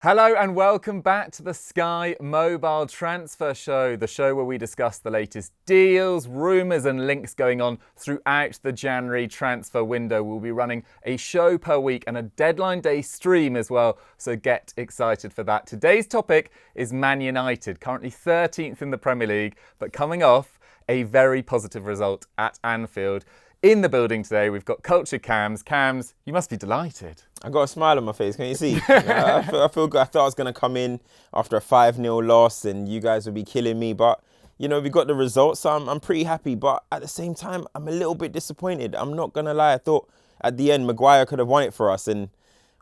Hello and welcome back to the Sky Mobile Transfer Show, the show where we discuss the latest deals, rumours and links going on throughout the January transfer window. We'll be running a show per week and a deadline day stream as well, so get excited for that. Today's topic is Man United, currently 13th in the Premier League, but coming off a very positive result at Anfield. In the building today, we've got Culture Cams. Cams, you must be delighted. I got a smile on my face, can you see? I feel good. I thought I was going to come in after a 5-0 loss and you guys would be killing me. But, you know, we got the results, so I'm pretty happy. But at the same time, I'm a little bit disappointed. I'm not going to lie. I thought at the end, Maguire could have won it for us. And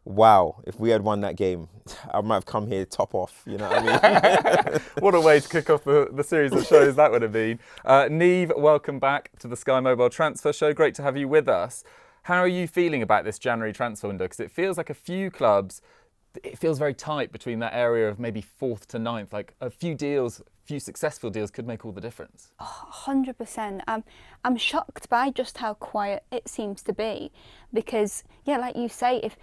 wow, if we had won that game, I might have come here top off, you know what I mean? What a way to kick off the series of shows that would have been. Nieve, welcome back to the Sky Mobile Transfer Show. Great to have you with us. How are you feeling about this January transfer window? Because it feels like a few clubs, it feels very tight between that area of maybe 4th to 9th. Like a few deals, few successful deals could make all the difference. 100%. I'm shocked by just how quiet it seems to be. Because, yeah, like you say, if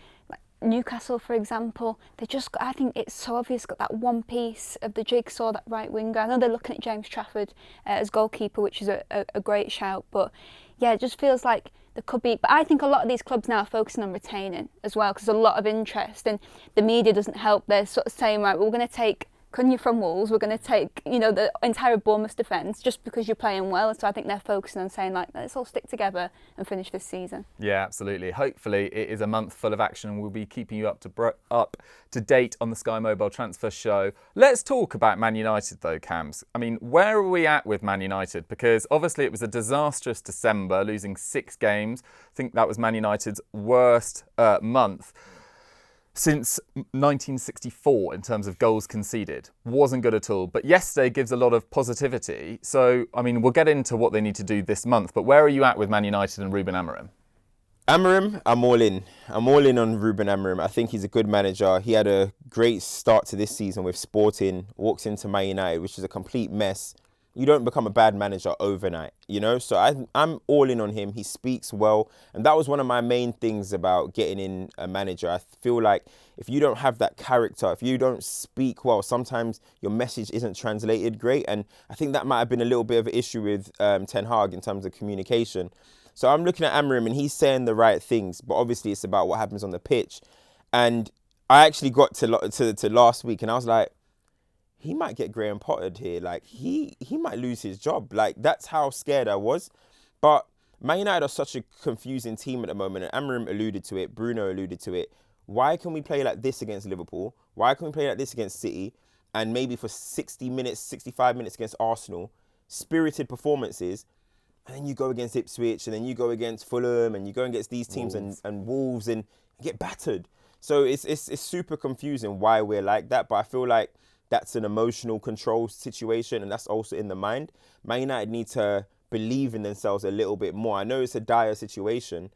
Newcastle, for example, they just got, I think it's so obvious, got that one piece of the jigsaw, that right winger. I know they're looking at James Trafford as goalkeeper, which is a great shout. But yeah, it just feels like there could be, but I think a lot of these clubs now are focusing on retaining as well, because there's a lot of interest and the media doesn't help. They're sort of saying, right, we're going to take Cunha from Wolves, we're going to take, you know, the entire Bournemouth defence just because you're playing well. So I think they're focusing on saying, like, let's all stick together and finish this season. Yeah, absolutely. Hopefully it is a month full of action and we'll be keeping you up to date on the Sky Mobile Transfer Show. Let's talk about Man United though, Cams. I mean, where are we at with Man United? Because obviously it was a disastrous December, losing 6 games. I think that was Man United's worst month since 1964 in terms of goals conceded. Wasn't good at all. But yesterday gives a lot of positivity. So, I mean, we'll get into what they need to do this month. But where are you at with Man United and Ruben Amorim? Amorim, I'm all in. I'm all in on Ruben Amorim. I think he's a good manager. He had a great start to this season with Sporting, walks into Man United, which is a complete mess. You don't become a bad manager overnight, you know? So I'm all in on him. He speaks well. And that was one of my main things about getting in a manager. I feel like if you don't have that character, if you don't speak well, sometimes your message isn't translated great. And I think that might have been a little bit of an issue with Ten Hag in terms of communication. So I'm looking at Amorim and he's saying the right things. But obviously it's about what happens on the pitch. And I actually got to last week and I was like, he might get Graham Pottered here. Like, he might lose his job. Like, that's how scared I was. But Man United are such a confusing team at the moment. And Amorim alluded to it. Bruno alluded to it. Why can we play like this against Liverpool? Why can we play like this against City? And maybe for 60 minutes, 65 minutes against Arsenal, spirited performances. And then you go against Ipswich. And then you go against Fulham. And you go against these teams and Wolves and get battered. So it's super confusing why we're like that. But I feel like that's an emotional control situation, and that's also in the mind. Man United need to believe in themselves a little bit more. I know it's a dire situation,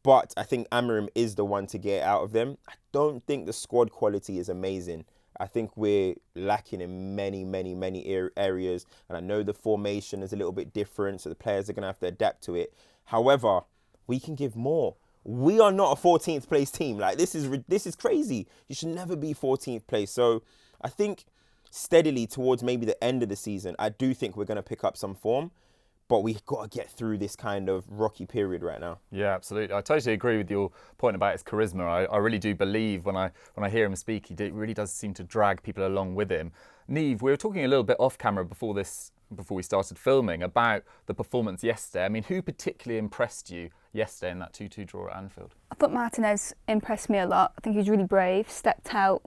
but I think Amorim is the one to get out of them. I don't think the squad quality is amazing. I think we're lacking in many areas, and I know the formation is a little bit different, so the players are going to have to adapt to it. However, we can give more. We are not a 14th place team. Like, this is crazy. You should never be 14th place. So I think steadily towards maybe the end of the season, I do think we're going to pick up some form, but we've got to get through this kind of rocky period right now. Yeah, absolutely. I totally agree with your point about his charisma. I really do believe when I hear him speak, really does seem to drag people along with him. Nieve, we were talking a little bit off camera before we started filming about the performance yesterday. I mean, who particularly impressed you yesterday in that 2-2 draw at Anfield? I thought Martinez impressed me a lot. I think he was really brave, stepped out,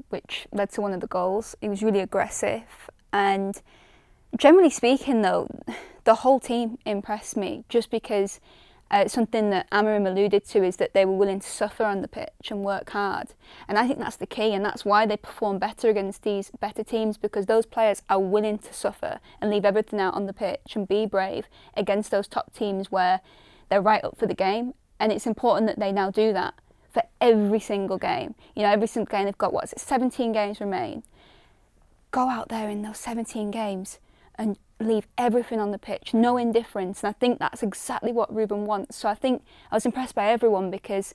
which led to one of the goals. He was really aggressive. And generally speaking, though, the whole team impressed me just because something that Amorim alluded to is that they were willing to suffer on the pitch and work hard. And I think that's the key, and that's why they perform better against these better teams, because those players are willing to suffer and leave everything out on the pitch and be brave against those top teams where they're right up for the game. And it's important that they now do that for every single game. You know, every single game they've got, 17 games remain. Go out there in those 17 games and leave everything on the pitch, no indifference. And I think that's exactly what Ruben wants. So I think I was impressed by everyone because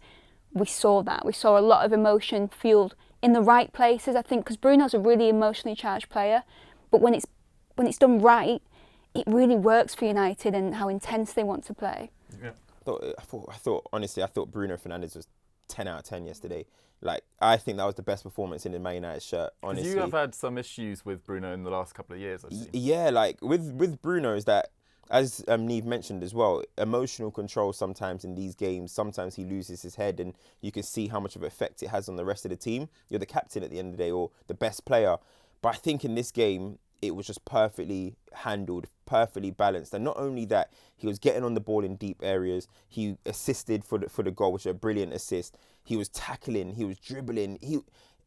we saw that. We saw a lot of emotion-fueled in the right places, I think, because Bruno's a really emotionally charged player, but when it's done right, it really works for United and how intense they want to play. Yeah. I thought Bruno Fernandes was 10 out of 10 yesterday. Like, I think that was the best performance in the Man United shirt, honestly. You have had some issues with Bruno in the last couple of years, I've seen. Yeah, like, with Bruno is that, as Nieve mentioned as well, emotional control sometimes in these games, sometimes he loses his head and you can see how much of an effect it has on the rest of the team. You're the captain at the end of the day or the best player. But I think in this game, it was just perfectly handled, perfectly balanced. And not only that, he was getting on the ball in deep areas. He assisted for the goal, which was a brilliant assist. He was tackling, he was dribbling.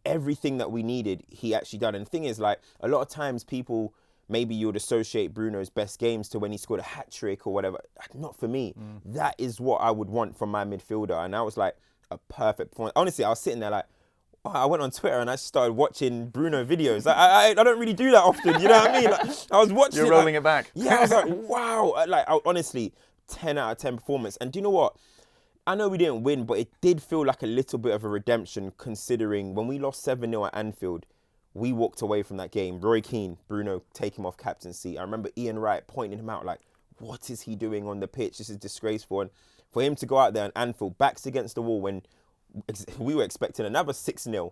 Everything that we needed, he actually done. And the thing is, like, a lot of times people, maybe you would associate Bruno's best games to when he scored a hat-trick or whatever. Not for me. That is what I would want from my midfielder. And that was like a perfect point. Honestly, I was sitting there like, I went on Twitter and I started watching Bruno videos. I don't really do that often, you know what I mean? Like, I was watching. You're rolling it back. Yeah, I was like, wow. Like, honestly, 10 out of 10 performance. And do you know what? I know we didn't win, but it did feel like a little bit of a redemption considering when we lost 7-0 at Anfield, we walked away from that game. Roy Keane, Bruno, take him off captaincy. I remember Ian Wright pointing him out like, what is he doing on the pitch? This is disgraceful. And for him to go out there and Anfield, backs against the wall when we were expecting another 6-0,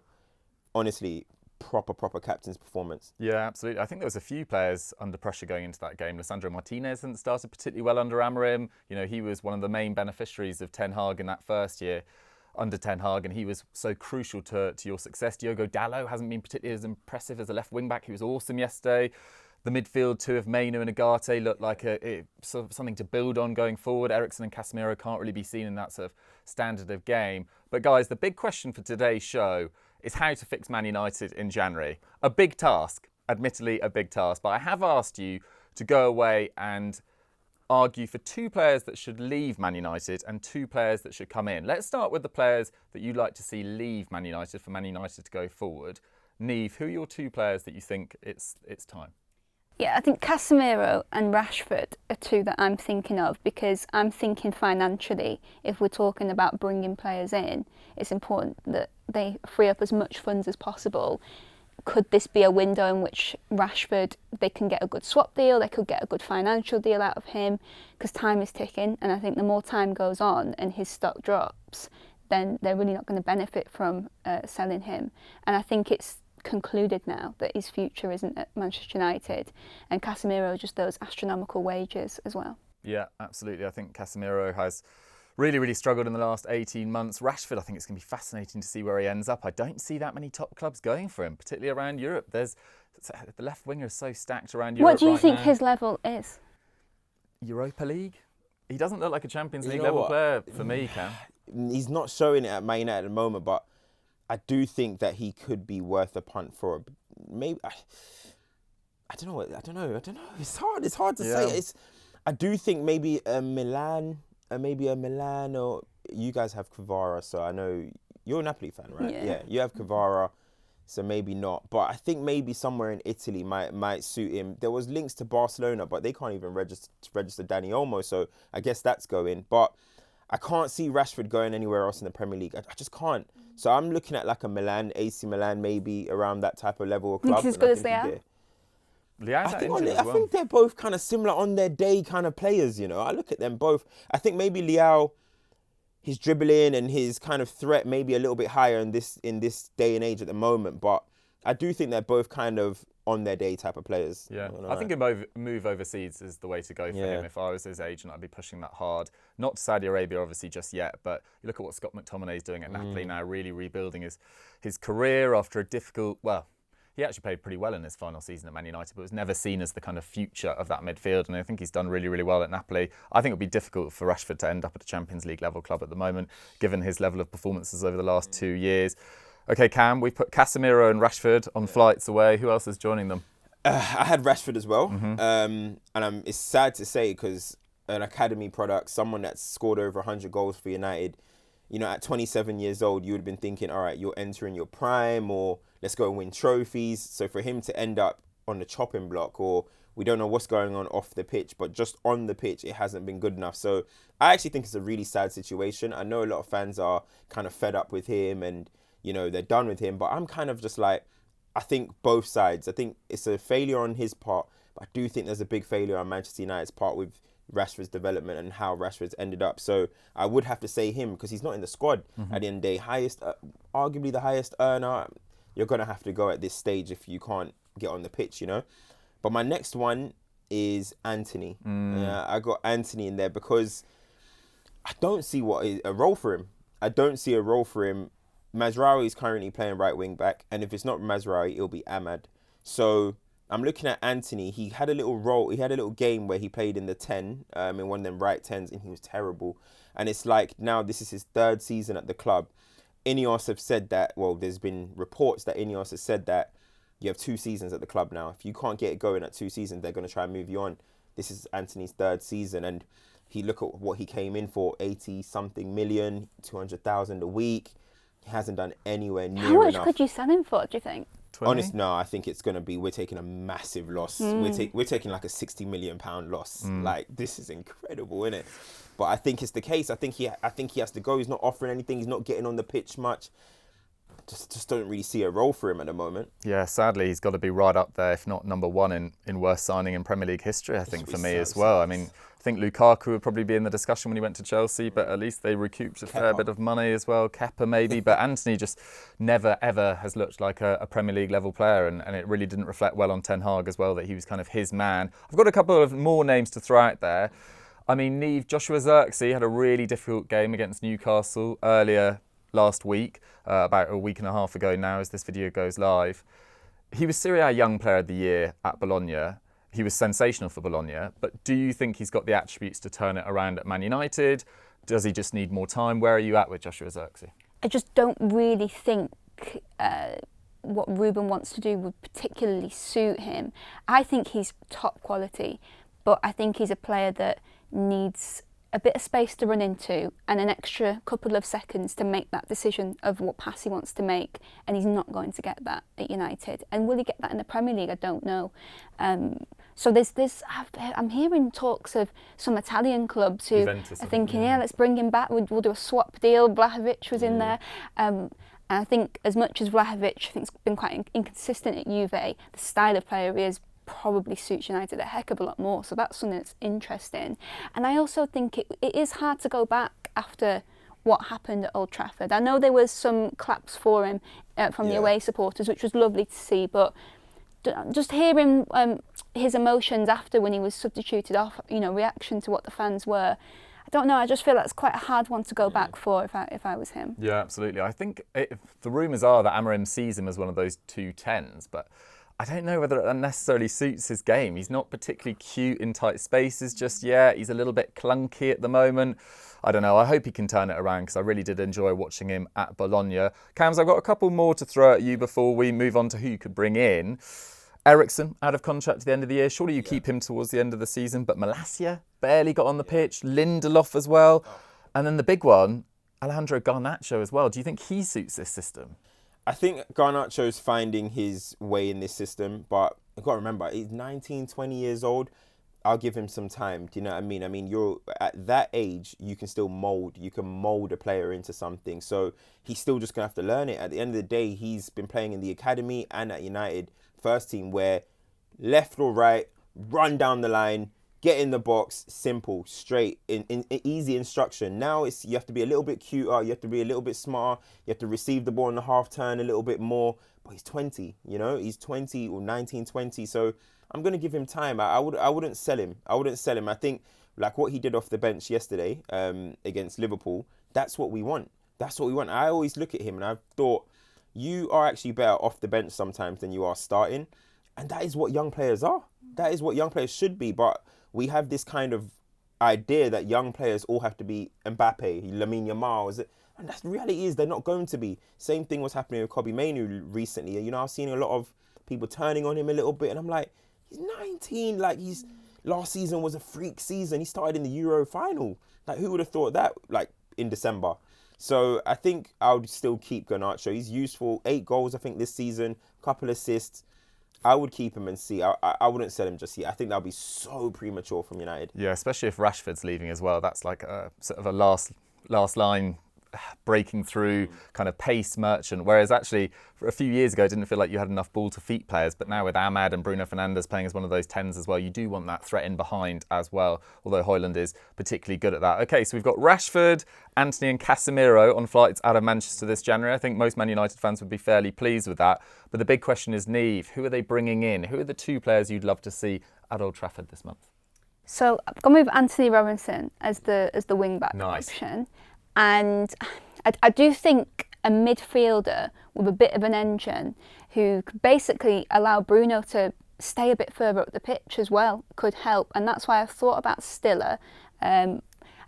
honestly, proper captain's performance. Yeah, absolutely. I think there was a few players under pressure going into that game. Lisandro Martinez hadn't started particularly well under Amorim. You know, he was one of the main beneficiaries of Ten Hag in that first year under Ten Hag, and he was so crucial to your success. Diogo Dalot hasn't been particularly as impressive as a left wing-back. He was awesome yesterday. The midfield, two of Mainu and Agate looked like sort of something to build on going forward. Eriksen and Casemiro can't really be seen in that sort of standard of game. But guys, the big question for today's show is how to fix Man United in January. A big task, admittedly a big task, but I have asked you to go away and argue for two players that should leave Man United and two players that should come in. Let's start with the players that you'd like to see leave Man United for Man United to go forward. Nieve, who are your two players that you think it's time? Yeah, I think Casemiro and Rashford are two that I'm thinking of because I'm thinking financially, if we're talking about bringing players in, it's important that they free up as much funds as possible. Could this be a window in which Rashford, they can get a good swap deal, they could get a good financial deal out of him because time is ticking, and I think the more time goes on and his stock drops, then they're really not going to benefit from selling him. And I think it's concluded now that his future isn't at Manchester United, and Casemiro just those astronomical wages as well. Yeah, absolutely. I think Casemiro has really struggled in the last 18 months. Rashford, I think it's going to be fascinating to see where he ends up. I don't see that many top clubs going for him, particularly around Europe. The left winger is so stacked around Europe. What do you think now. his level is? Europa League? He doesn't look like a Champions League level player for me, Cam. He's not showing it at Man United at the moment, but I do think that he could be worth a punt for maybe. I don't know. It's hard to say. I do think maybe a Milan, or you guys have Kvara, so I know you're a Napoli fan, right? Yeah, you have Kvara, so maybe not. But I think maybe somewhere in Italy might suit him. There was links to Barcelona, but they can't even register Dani Olmo, so I guess that's going. But I can't see Rashford going anywhere else in the Premier League. I just can't. So I'm looking at like a Milan, AC Milan, maybe around that type of level of club. Think he's as good as they are? I think they're both kind of similar on their day kind of players, you know. I look at them both. I think maybe Leao, his dribbling and his kind of threat may be a little bit higher in this day and age at the moment. But I do think they're both kind of on their day type of players. Yeah, I think a move overseas is the way to go for him. If I was his agent, I'd be pushing that hard. Not to Saudi Arabia, obviously, just yet, but you look at what Scott McTominay is doing at Napoli now, really rebuilding his career after a difficult, he actually played pretty well in his final season at Man United, but was never seen as the kind of future of that midfield, and I think he's done really well at Napoli. I think it would be difficult for Rashford to end up at a Champions League level club at the moment, given his level of performances over the last 2 years. Okay, Cam, we've put Casemiro and Rashford on flights away. Who else is joining them? I had Rashford as well, and it's sad to say because an academy product, someone that's scored over 100 goals for United, you know, at 27 years old, you would have been thinking, all right, you're entering your prime, or let's go and win trophies. So for him to end up on the chopping block, or we don't know what's going on off the pitch, but just on the pitch, it hasn't been good enough. So I actually think it's a really sad situation. I know a lot of fans are kind of fed up with him and they're done with him. But I'm kind of just like, I think both sides. I think it's a failure on his part, but I do think there's a big failure on Manchester United's part with Rashford's development and how Rashford's ended up. So I would have to say him because he's not in the squad at the end of the day. Arguably the highest earner. You're going to have to go at this stage if you can't get on the pitch, But my next one is Antony. I got Antony in there because I don't see a role for him. I don't see a role for him. Mazraoui is currently playing right wing back, and if it's not Mazraoui, it'll be Ahmad. So I'm looking at Antony. He had a little role. He had a little game where he played in the 10, in one of them right 10s, and he was terrible. And it's like now this is his 3rd season at the club. Ineos have said that. Well, there's been reports that Ineos has said that you have 2 seasons at the club now. If you can't get it going at 2 seasons, they're going to try and move you on. This is Antony's 3rd season, and look at what he came in for: 80-something million, 200,000 a week. He hasn't done anywhere near enough. How much could you sell him for, do you think? 20? Honest, no, I think it's going to be, we're taking a massive loss. We're taking like a £60 million loss. Like, this is incredible, isn't it? But I think it's the case. I think he has to go. He's not offering anything. He's not getting on the pitch much. Just don't really see a role for him at the moment. Yeah, sadly, he's got to be right up there, if not number one in worst signing in Premier League history, I think, for me as well. I mean, I think Lukaku would probably be in the discussion when he went to Chelsea, but at least they recouped a fair bit of money as well. Kepa maybe, but Antony just never, ever has looked like a Premier League level player, and it really didn't reflect well on Ten Hag as well, that he was kind of his man. I've got a couple of more names to throw out there. I mean, Nieve, Joshua Zirkzee had a really difficult game against Newcastle earlier last week, about a week and a half ago now as this video goes live. He was Serie A Young Player of the Year at Bologna. He was sensational for Bologna, but do you think he's got the attributes to turn it around at Man United? Does he just need more time? Where are you at with Joshua Zirkzee? I just don't really think what Ruben wants to do would particularly suit him. I think he's top quality, but I think he's a player that needs a bit of space to run into and an extra couple of seconds to make that decision of what pass he wants to make, and he's not going to get that at United. And will he get that in the Premier League? I don't know. So I'm hearing talks of some Italian clubs who Juventus, are thinking, let's bring him back. We'll do a swap deal. Vlahovic was in there. And I think as much as Vlahovic, I think, has been quite inconsistent at Juve, the style of player he is probably suits United a heck of a lot more. So that's something that's interesting. And I also think it is hard to go back after what happened at Old Trafford. I know there was some claps for him from the away supporters, which was lovely to see, but just hearing his emotions after when he was substituted off, reaction to what the fans were, I don't know, I just feel that's quite a hard one to go back for if I was him. Yeah, absolutely. I think the rumours are that Amorim sees him as one of those 2-10s, but I don't know whether that necessarily suits his game. He's not particularly cute in tight spaces just yet. He's a little bit clunky at the moment. I don't know. I hope he can turn it around because I really did enjoy watching him at Bologna. Cams, I've got a couple more to throw at you before we move on to who you could bring in. Eriksen, out of contract at the end of the year. Surely you keep him towards the end of the season. But Malacia barely got on the pitch. Lindelof as well. And then the big one, Alejandro Garnacho as well. Do you think he suits this system? I think Garnacho's finding his way in this system, but I've got to remember, he's 19, 20 years old. I'll give him some time. Do you know what I mean? I mean, you're at that age, you can still mould. You can mould a player into something. So he's still just going to have to learn it. At the end of the day, he's been playing in the academy and at United first team where left or right, run down the line, get in the box, simple, straight, in easy instruction. Now you have to be a little bit cuter, you have to be a little bit smarter, you have to receive the ball in the half turn a little bit more. But he's 20, he's 20 or 19, 20. So I'm going to give him time. I wouldn't sell him. I think like what he did off the bench yesterday against Liverpool, that's what we want. I always look at him and I've thought, you are actually better off the bench sometimes than you are starting. And that is what young players are. That is what young players should be. But we have this kind of idea that young players all have to be Mbappe, Lamine Yamal, and that's the reality is they're not going to be. Same thing was happening with Kobbie Mainoo recently. I've seen a lot of people turning on him a little bit, and I'm like, he's 19. Like last season was a freak season. He started in the Euro final. Like who would have thought that? Like in December. So I think I would still keep Garnacho. He's useful. 8 goals I think this season, couple assists. I would keep him and see. I wouldn't sell him just yet. I think that would be so premature from United. Yeah, especially if Rashford's leaving as well. That's like a sort of a last line breaking through kind of pace merchant, whereas actually for a few years ago it didn't feel like you had enough ball to feet players, but now with Ahmad and Bruno Fernandes playing as one of those 10s as well, you do want that threat in behind as well, although Højlund is particularly good at that. Okay, so we've got Rashford, Antony and Casemiro on flights out of Manchester this January. I think most Man United fans would be fairly pleased with that, but the big question is, Nieve, who are they bringing in? Who are the 2 players you'd love to see at Old Trafford this month? So I've gone with Anthony Robinson as the wing back option, and I do think a midfielder with a bit of an engine who could basically allow Bruno to stay a bit further up the pitch as well could help, and that's why I've thought about Stiller. I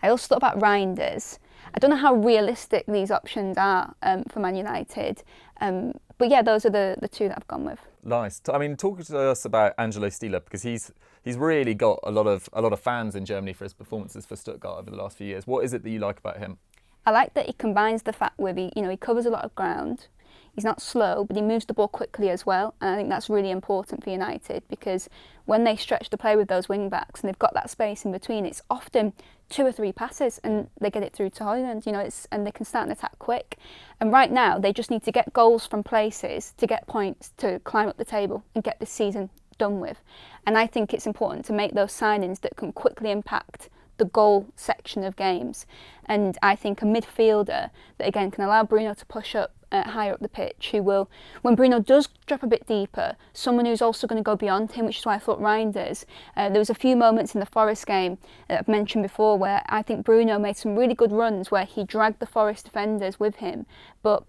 also thought about Reinders. I don't know how realistic these options are for Man United, but yeah, those are the 2 that I've gone with. Nice. I mean, talk to us about Angelo Stiller, because he's really got a lot of fans in Germany for his performances for Stuttgart over the last few years. What is it that you like about him? I like that he combines the fact with he covers a lot of ground. He's not slow, but he moves the ball quickly as well, and I think that's really important for United, because when they stretch the play with those wing backs and they've got that space in between, it's often 2 or 3 passes and they get it through to Højlund, and they can start an attack quick. And right now they just need to get goals from places to get points to climb up the table and get this season done with. And I think it's important to make those signings that can quickly impact the goal section of games. And I think a midfielder that again can allow Bruno to push up higher up the pitch, who will, when Bruno does drop a bit deeper, someone who's also going to go beyond him, which is why I thought Reinders. There was a few moments in the Forest game that I've mentioned before where I think Bruno made some really good runs where he dragged the Forest defenders with him, but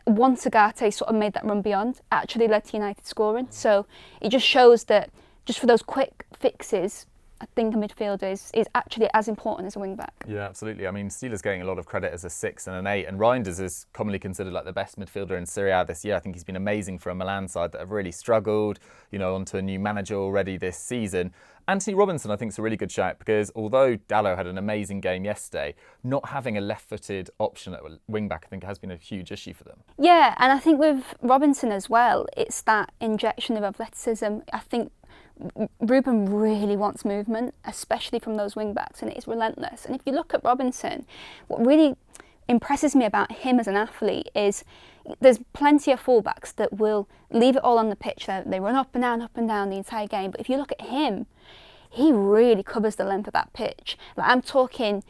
once Agate sort of made that run beyond, actually led to United scoring. So it just shows that just for those quick fixes, I think a midfielder is actually as important as a wing back. Yeah, absolutely. I mean, Steele's getting a lot of credit as a 6 and an 8, and Reinders is commonly considered like the best midfielder in Serie A this year. I think he's been amazing for a Milan side that have really struggled, onto a new manager already this season. Anthony Robinson, I think, is a really good shout, because although Dalot had an amazing game yesterday, not having a left-footed option at wing-back, I think, has been a huge issue for them. Yeah, and I think with Robinson as well, it's that injection of athleticism. I think Ruben really wants movement, especially from those wing-backs, and it is relentless. And if you look at Robinson, what really impresses me about him as an athlete is there's plenty of fullbacks that will leave it all on the pitch. They run up and down the entire game. But if you look at him, he really covers the length of that pitch. Like, I'm talking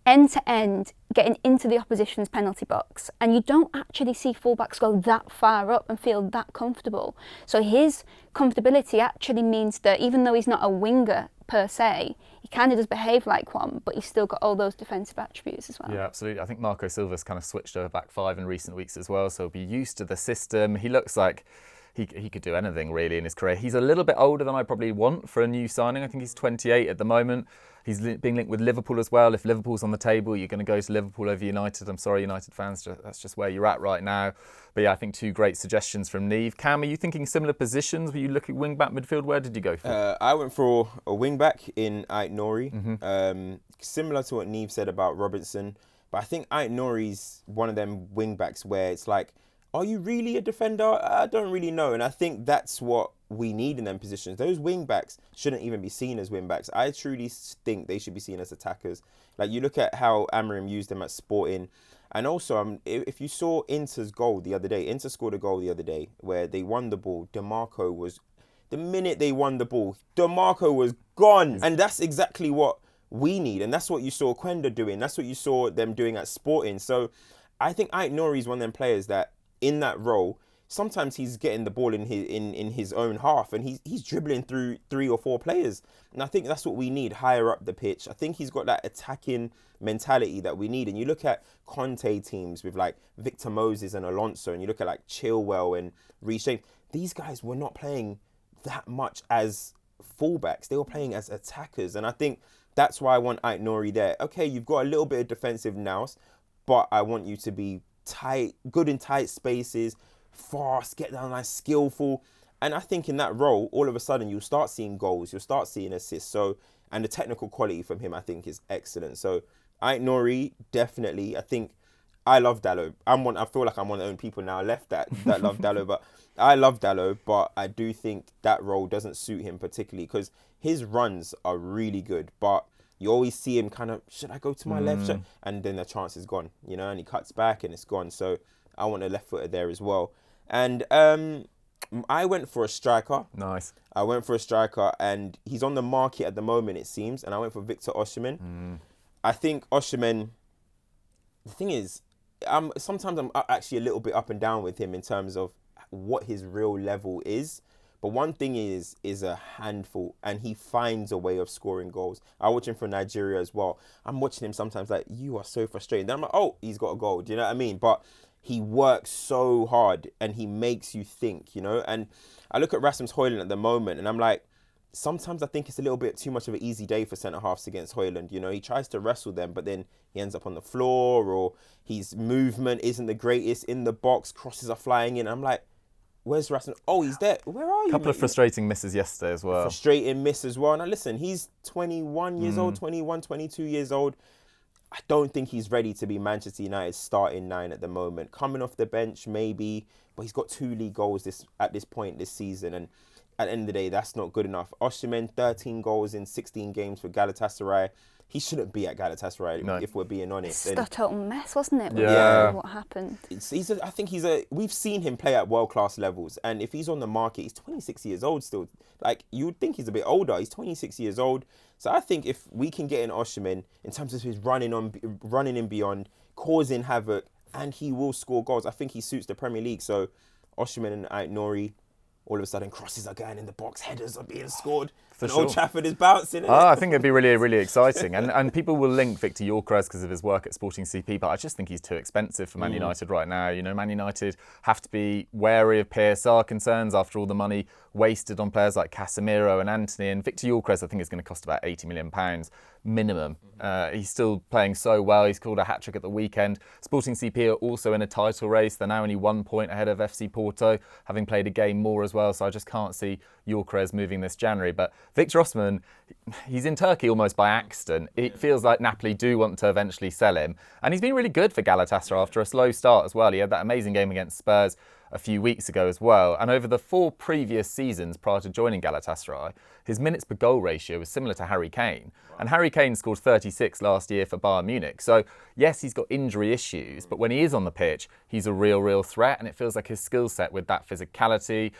end to end, getting into the opposition's penalty box, and you don't actually see fullbacks go that far up and feel that comfortable. So his comfortability actually means that even though he's not a winger per se, he kind of does behave like one, but he's still got all those defensive attributes as well. Yeah, absolutely. I think Marco Silva's kind of switched to a back 5 in recent weeks as well, so he'll be used to the system. He looks like he could do anything really in his career. He's a little bit older than I probably want for a new signing. I think he's 28 at the moment. He's being linked with Liverpool as well. If Liverpool's on the table, you're going to go to Liverpool over United. I'm sorry, United fans, that's just where you're at right now. But yeah, I think 2 great suggestions from Nieve. Cam, are you thinking similar positions? Were you looking wing-back, midfield? Where did you go for? I went for a wing-back in Ait-Nouri. Similar to what Nieve said about Robinson. But I think Ait-Nouri's one of them wing-backs where it's like, are you really a defender? I don't really know. And I think that's what we need in them positions. Those wing-backs shouldn't even be seen as wing-backs. I truly think they should be seen as attackers. Like, you look at how Amorim used them at Sporting. And also, if you saw Inter's goal the other day, Inter scored a goal the other day where they won the ball. DeMarco was, the minute they won the ball, DeMarco was gone. And that's exactly what we need. And that's what you saw Quenda doing. That's what you saw them doing at Sporting. So I think Ait-Nouri is one of them players that, in that role, sometimes he's getting the ball in his own half and he's dribbling through 3 or 4 players. And I think that's what we need higher up the pitch. I think he's got that attacking mentality that we need. And you look at Conte teams with like Victor Moses and Alonso, and you look at like Chilwell and Reece James. These guys were not playing that much as fullbacks. They were playing as attackers. And I think that's why I want Ait-Nouri there. Okay, you've got a little bit of defensive nous, but I want you to be tight, good in tight spaces, fast, get down nice, skillful. And I think in that role, all of a sudden you'll start seeing goals, you'll start seeing assists. So, and the technical quality from him, I think, is excellent. So Ait-Nouri, definitely. I think I love Dalot. I feel like I'm one of the only people now left that love Dalot, but I love Dalot, but I do think that role doesn't suit him particularly because his runs are really good, but you always see him kind of, should I go to my left? And then the chance is gone, you know, and he cuts back and it's gone. So I want a left footer there as well. And I went for a striker. Nice. I went for a striker, and he's on the market at the moment, it seems. And I went for Victor Osimhen. I think Osimhen, the thing is, sometimes I'm actually a little bit up and down with him in terms of what his real level is. But one thing is a handful, and he finds a way of scoring goals. I watch him for Nigeria as well. I'm watching him sometimes like, you are so frustrated. Then I'm like, oh, he's got a goal. Do you know what I mean? But he works so hard and he makes you think, you know. And I look at Rasmus Højlund at the moment and I'm like, sometimes I think it's a little bit too much of an easy day for centre-halves against Højlund. You know, he tries to wrestle them, but then he ends up on the floor, or his movement isn't the greatest in the box, crosses are flying in. I'm like, where's Rasmus? Oh, he's there. Where are you? A couple of frustrating misses yesterday as well. Frustrating miss as well. Now listen, he's 21 years old, 21, 22 years old. I don't think he's ready to be Manchester United's starting 9 at the moment. Coming off the bench, maybe, but he's got 2 league goals at this point this season, and at the end of the day, that's not good enough. Osimhen, 13 goals in 16 games for Galatasaray. He shouldn't be at Galatasaray, if we're being honest. It's a total mess, wasn't it? Yeah. What happened? I think we've seen him play at world-class levels, and if he's on the market, he's 26 years old still. Like, you would think he's a bit older. He's 26 years old. So I think if we can get in Osimhen in terms of his running in beyond, causing havoc, and he will score goals, I think he suits the Premier League. So Osimhen and Ait-Nouri, all of a sudden crosses are going in the box, headers are being scored, and Old Trafford is bouncing. I think it'd be really, really exciting. And people will link Victor Gyökeres because of his work at Sporting CP, but I just think he's too expensive for Man United right now. You know, Man United have to be wary of PSR concerns after all the money wasted on players like Casemiro and Antony. And Victor Gyökeres, I think, is going to cost about £80 million minimum. He's still playing so well. He's scored a hat-trick at the weekend. Sporting CP are also in a title race. They're now only 1 point ahead of FC Porto, having played a game more as well. So I just can't see Gyökeres moving this January. But Victor Osimhen, he's in Turkey almost by accident. It feels like Napoli do want to eventually sell him. And he's been really good for Galatasaray after a slow start as well. He had that amazing game against Spurs a few weeks ago as well. And over the 4 previous seasons prior to joining Galatasaray, his minutes per goal ratio was similar to Harry Kane. And Harry Kane scored 36 last year for Bayern Munich. So yes, he's got injury issues, but when he is on the pitch, he's a real threat. And it feels like his skill set with that physicality,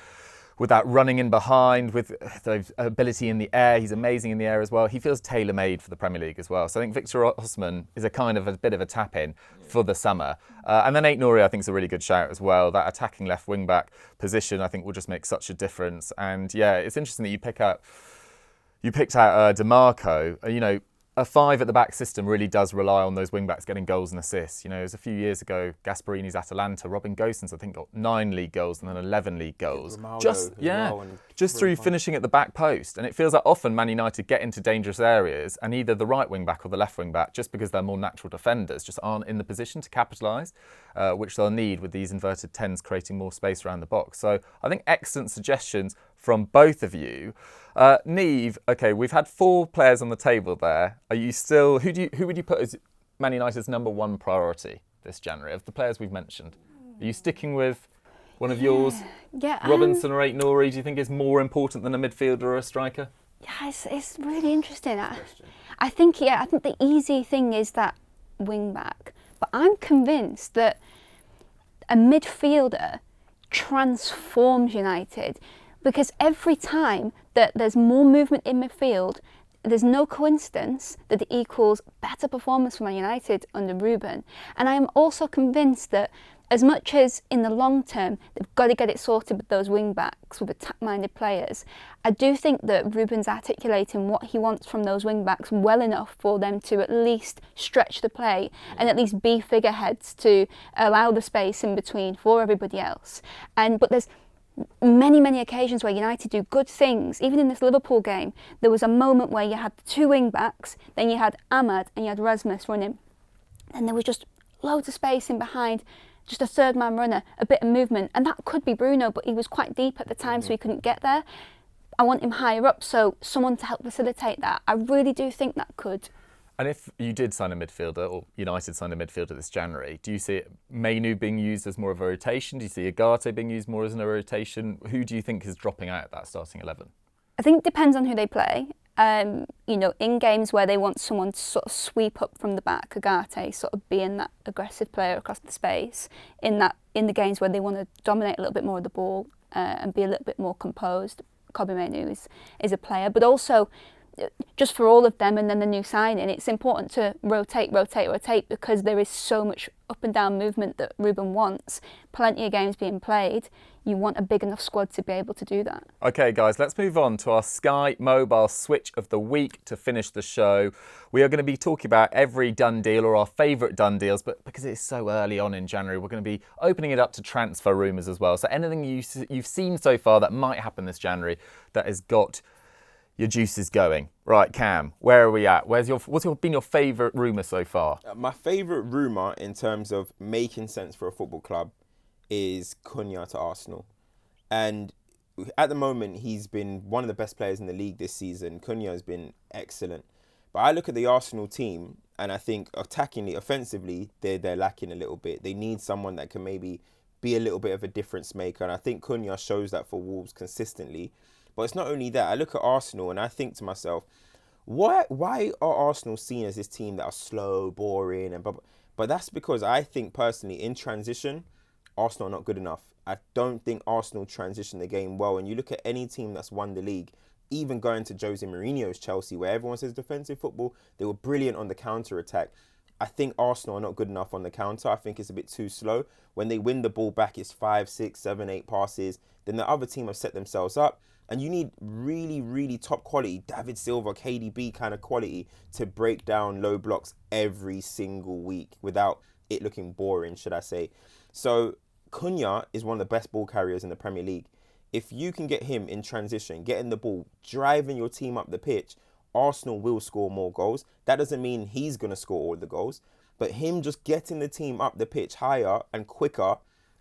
with that running in behind, with the ability in the air, he's amazing in the air as well. He feels tailor-made for the Premier League as well. So I think Victor Osimhen is a kind of a bit of a tap-in for the summer. And then Ait-Nouri, I think, is a really good shout as well. That attacking left wing-back position, I think, will just make such a difference. And yeah, it's interesting that you picked out DeMarco. You know, a 5 at the back system really does rely on those wing-backs getting goals and assists. You know, it was a few years ago, Gasparini's Atalanta, Robin Gosens, I think, got 9 league goals and then 11 league goals. Just through finishing at the back post. And it feels like often Man United get into dangerous areas and either the right wing-back or the left wing-back, just because they're more natural defenders, just aren't in the position to capitalise, which they'll need with these inverted 10s creating more space around the box. So I think excellent suggestions from both of you. Nieve, okay, we've had 4 players on the table there. Are you still, who would you put as Man United's number 1 priority this January of the players we've mentioned? Are you sticking with one of yours? Yeah. Robinson or Ait-Nouri, do you think is more important than a midfielder or a striker? Yeah, it's really interesting. I think the easy thing is that wing back, but I'm convinced that a midfielder transforms United. Because every time that there's more movement in midfield, there's no coincidence that it equals better performance for Man United under Ruben. And I am also convinced that as much as in the long term, they've got to get it sorted with those wing-backs, with attack-minded players, I do think that Ruben's articulating what he wants from those wing-backs well enough for them to at least stretch the play and at least be figureheads to allow the space in between for everybody else. But there's many occasions where United do good things. Even in this Liverpool game, there was a moment where you had 2 wing backs, then you had Ahmad and you had Rasmus running, and there was just loads of space in behind, just a 3rd man runner, a bit of movement, and that could be Bruno, but he was quite deep at the time, so he couldn't get there. I want him higher up, so someone to help facilitate that. I really do think that could. And if you did sign a midfielder, or United signed a midfielder this January, do you see Mainu being used as more of a rotation? Do you see Agate being used more as a rotation? Who do you think is dropping out of that starting 11? I think it depends on who they play. In games where they want someone to sort of sweep up from the back, Agate sort of being that aggressive player across the space. In the games where they want to dominate a little bit more of the ball and be a little bit more composed, Kobbie Mainoo is a player. But also, just for all of them and then the new signing, it's important to rotate because there is so much up and down movement that Ruben wants. Plenty of games being played. You want a big enough squad to be able to do that. Okay, guys, let's move on to our Sky Mobile Switch of the Week to finish the show. We are going to be talking about every done deal or our favourite done deals, but because it's so early on in January, we're going to be opening it up to transfer rumours as well. So anything you've seen so far that might happen this January that has got your juices going. Right, Cam, where are we at? What's been your favourite rumour so far? My favourite rumour in terms of making sense for a football club is Cunha to Arsenal. And at the moment, he's been one of the best players in the league this season. Cunha has been excellent. But I look at the Arsenal team and I think attackingly, offensively, they're lacking a little bit. They need someone that can maybe be a little bit of a difference maker. And I think Cunha shows that for Wolves consistently. But it's not only that. I look at Arsenal and I think to myself, why are Arsenal seen as this team that are slow, boring, and but that's because I think personally in transition, Arsenal are not good enough. I don't think Arsenal transition the game well. And you look at any team that's won the league, even going to Jose Mourinho's Chelsea, where everyone says defensive football, they were brilliant on the counter-attack. I think Arsenal are not good enough on the counter. I think it's a bit too slow. When they win the ball back, it's 5, 6, 7, 8 passes. Then the other team have set themselves up. And you need really, really top quality, David Silva, KDB kind of quality to break down low blocks every single week without it looking boring, should I say. So Cunha is one of the best ball carriers in the Premier League. If you can get him in transition, getting the ball, driving your team up the pitch, Arsenal will score more goals. That doesn't mean he's going to score all the goals, but him just getting the team up the pitch higher and quicker,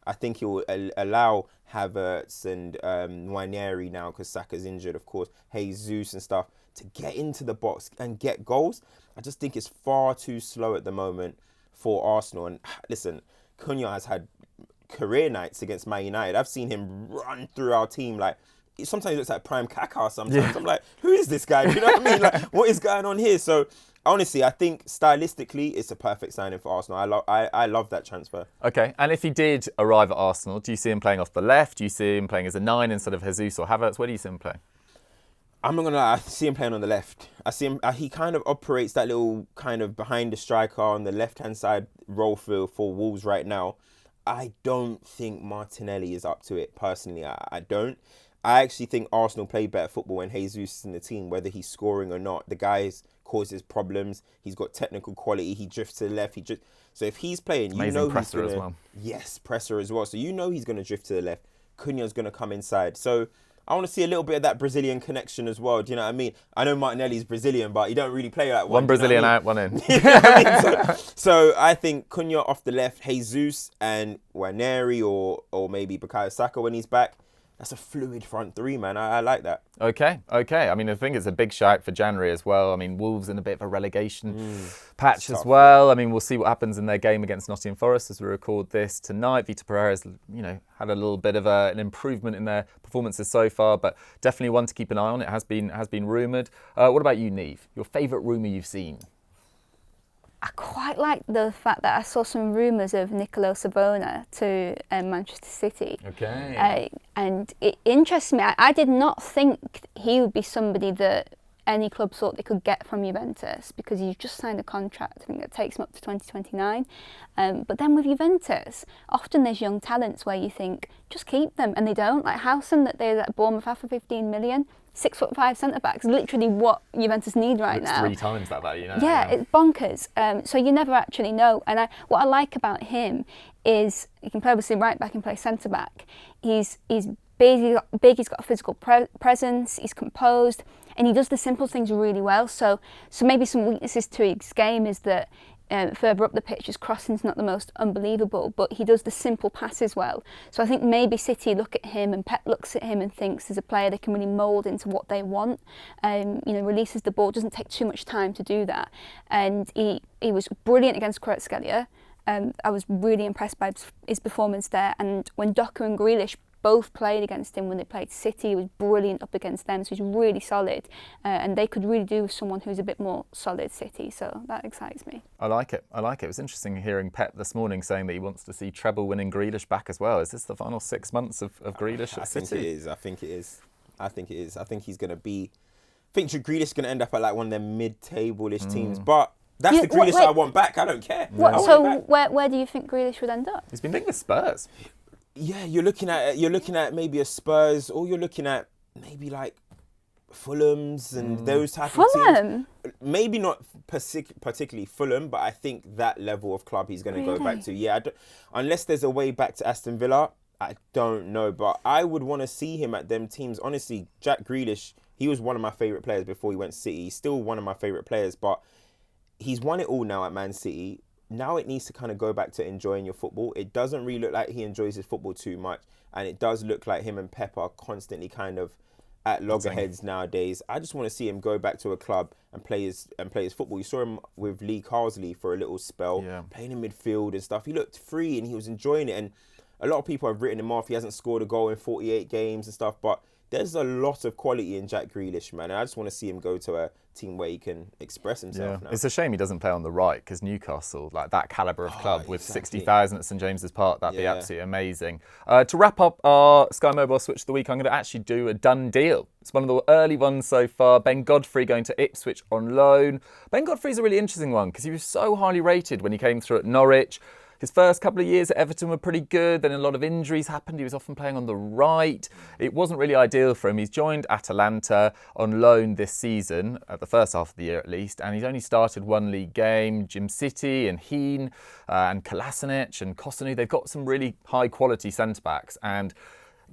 I think it will allow Havertz and Ait-Nouri now, because Saka's injured, of course, Jesus and stuff, to get into the box and get goals. I just think it's far too slow at the moment for Arsenal. And listen, Cunha has had career nights against Man United. I've seen him run through our team like, sometimes it looks like prime Kaká sometimes. Yeah. I'm like, who is this guy? Do you know what I mean? Like, what is going on here? So honestly, I think stylistically, it's a perfect signing for Arsenal. I love that transfer. Okay, and if he did arrive at Arsenal, do you see him playing off the left? Do you see him playing as a 9 instead of Jesus or Havertz? Where do you see him playing? I'm not going to lie, I see him playing on the left. I see him, he kind of operates that little kind of behind the striker on the left-hand side role for Wolves right now. I don't think Martinelli is up to it, personally. I don't. I actually think Arsenal play better football when Jesus is in the team, whether he's scoring or not. The guy causes problems. He's got technical quality. He drifts to the left. So if he's playing, you amazing know presser he's going to... as well. Yes, presser as well. So you know he's going to drift to the left. Cunha's going to come inside. So I want to see a little bit of that Brazilian connection as well. Do you know what I mean? I know Martinelli's Brazilian, but he don't really play like one. One Brazilian you know out, one in. You know what I mean? So I think Cunha off the left, Jesus and Ait-Nouri or maybe Bukayo Saka when he's back. That's a fluid front three, man. I like that. Okay. I mean, I think it's a big shout for January as well. I mean, Wolves in a bit of a relegation patch as well. I mean, we'll see what happens in their game against Nottingham Forest as we record this tonight. Victor Pereira's, had a little bit of an improvement in their performances so far, but definitely one to keep an eye on. It has been rumoured. What about you, Nieve? Your favourite rumour you've seen? I quite like the fact that I saw some rumours of Nicolo Savona to Manchester City. Okay. And it interests me. I did not think he would be somebody that any club thought they could get from Juventus, because he's just signed a contract, I think, that takes him up to 2029. But then with Juventus, often there's young talents where you think, just keep them, and they don't. Like Howson that they're at Bournemouth for 15 million. 6'5" centre-backs, literally what Juventus need right now. 3 times that value, Yeah, it's bonkers. So you never actually know. And what I like about him is he can play obviously right back and play centre-back. He's big, he's got a physical presence, he's composed, and he does the simple things really well. So maybe some weaknesses to his game is that further up the pitch, his crossing's not the most unbelievable, but he does the simple passes well. So I think maybe City look at him and Pep looks at him and thinks there's a player they can really mould into what they want. Releases the ball, doesn't take too much time to do that. And he was brilliant against Kvaratskhelia. I was really impressed by his performance there. And when Dougie and Grealish both played against him when they played City. He was brilliant up against them, so he's really solid. And they could really do with someone who's a bit more solid, City. So that excites me. I like it. It was interesting hearing Pep this morning saying that he wants to see treble-winning Grealish back as well. Is this the final 6 months of Grealish at City? I think it is. I think he's going to be... I think Grealish is going to end up at like one of them mid-table-ish teams. But that's the Grealish I want back. I don't care. So where do you think Grealish would end up? He's been linked with Spurs. Yeah, you're looking at maybe a Spurs, or you're looking at maybe like Fulham's and those type of teams. Maybe not particularly Fulham, but I think that level of club he's going to go back to. Yeah, unless there's a way back to Aston Villa, I don't know. But I would want to see him at them teams. Honestly, Jack Grealish, he was one of my favourite players before he went to City. He's still one of my favourite players, but he's won it all now at Man City. Now it needs to kind of go back to enjoying your football. It doesn't really look like he enjoys his football too much. And it does look like him and Pep are constantly kind of at loggerheads nowadays. I just want to see him go back to a club and play his football. You saw him with Lee Carsley for a little spell, playing in midfield and stuff. He looked free and he was enjoying it. And a lot of people have written him off. He hasn't scored a goal in 48 games and stuff. But there's a lot of quality in Jack Grealish, man. And I just want to see him go to a team where he can express himself now. It's a shame he doesn't play on the right, because Newcastle, like that calibre of club with 60,000 at St James's Park, that'd be absolutely amazing. To wrap up our Sky Mobile Switch of the week, I'm going to actually do a done deal. It's one of the early ones so far. Ben Godfrey going to Ipswich on loan. Ben Godfrey's a really interesting one because he was so highly rated when he came through at Norwich. His first couple of years at Everton were pretty good. Then a lot of injuries happened. He was often playing on the right. It wasn't really ideal for him. He's joined Atalanta on loan this season, at the first half of the year at least, and he's only started one league game. Jim City and Heen and Kolasinac and Kosunu, they've got some really high quality centre-backs. And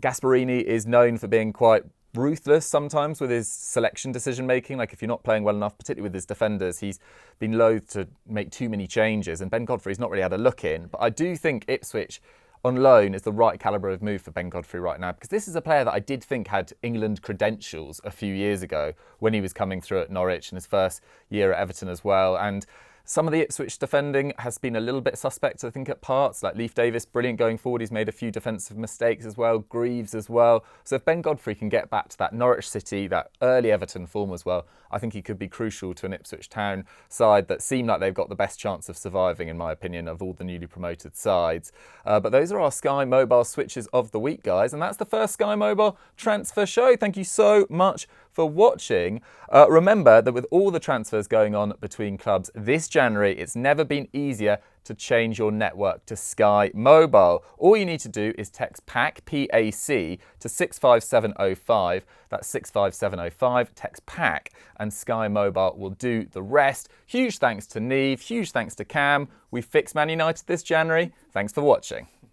Gasperini is known for being quite ruthless sometimes with his selection decision making. Like if you're not playing well enough, particularly with his defenders, he's been loath to make too many changes, and Ben Godfrey's not really had a look in. But I do think Ipswich on loan is the right calibre of move for Ben Godfrey right now, because this is a player that I did think had England credentials a few years ago when he was coming through at Norwich in his first year at Everton as well. And some of the Ipswich defending has been a little bit suspect, I think, at parts. Like Leif Davis, brilliant going forward. He's made a few defensive mistakes as well. Greaves as well. So if Ben Godfrey can get back to that Norwich City, that early Everton form as well, I think he could be crucial to an Ipswich Town side that seem like they've got the best chance of surviving, in my opinion, of all the newly promoted sides. But those are our Sky Mobile switches of the week, guys. And that's the first Sky Mobile transfer show. Thank you so much for watching. Remember that with all the transfers going on between clubs this January, it's never been easier to change your network to Sky Mobile. All you need to do is text PAC, P-A-C, to 65705. That's 65705. Text PAC, and Sky Mobile will do the rest. Huge thanks to Nieve. Huge thanks to Cam. We fixed Man United this January. Thanks for watching.